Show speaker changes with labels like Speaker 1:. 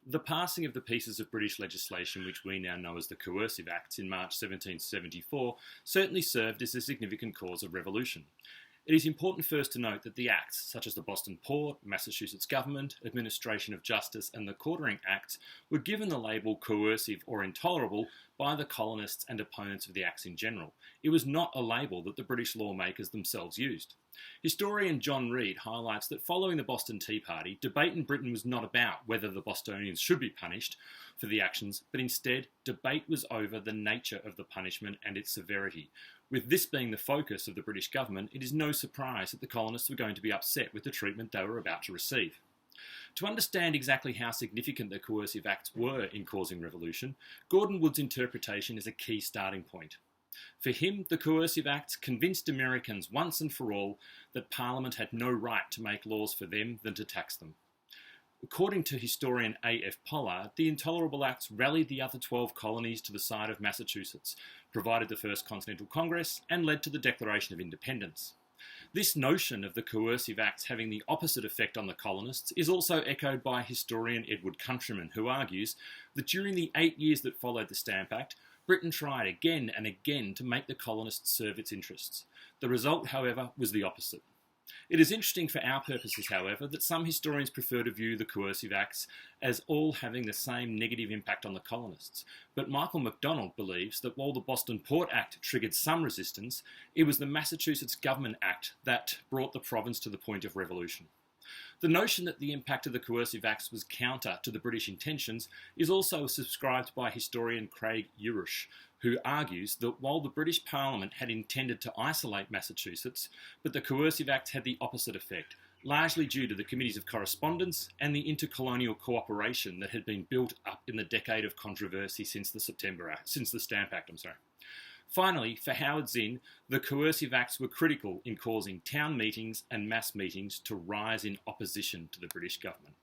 Speaker 1: The passing of the pieces of British legislation which we now know as the Coercive Acts in March 1774 certainly served as a significant cause of revolution. It is important first to note that the acts, such as the Boston Port, Massachusetts Government, Administration of Justice and the Quartering Acts, were given the label coercive or intolerable by the colonists and opponents of the acts in general. It was not a label that the British lawmakers themselves used. Historian John Reed highlights that following the Boston Tea Party, debate in Britain was not about whether the Bostonians should be punished for the actions, but instead debate was over the nature of the punishment and its severity. With this being the focus of the British government, it is no surprise that the colonists were going to be upset with the treatment they were about to receive. To understand exactly how significant the coercive acts were in causing revolution, Gordon Wood's interpretation is a key starting point. For him, the Coercive Acts convinced Americans once and for all that Parliament had no right to make laws for them than to tax them. According to historian A.F. Pollard, the Intolerable Acts rallied the other 12 colonies to the side of Massachusetts, provided the First Continental Congress, and led to the Declaration of Independence. This notion of the Coercive Acts having the opposite effect on the colonists is also echoed by historian Edward Countryman, who argues that during the 8 years that followed the Stamp Act, Britain tried again and again to make the colonists serve its interests. The result, however, was the opposite. It is interesting for our purposes, however, that some historians prefer to view the Coercive Acts as all having the same negative impact on the colonists. But Michael MacDonald believes that while the Boston Port Act triggered some resistance, it was the Massachusetts Government Act that brought the province to the point of revolution. The notion that the impact of the Coercive Acts was counter to the British intentions is also subscribed by historian Craig Urush, who argues that while the British Parliament had intended to isolate Massachusetts, but the Coercive Acts had the opposite effect, largely due to the Committees of Correspondence and the intercolonial cooperation that had been built up in the decade of controversy since the Stamp Act. Finally, for Howard Zinn, the Coercive Acts were critical in causing town meetings and mass meetings to rise in opposition to the British government.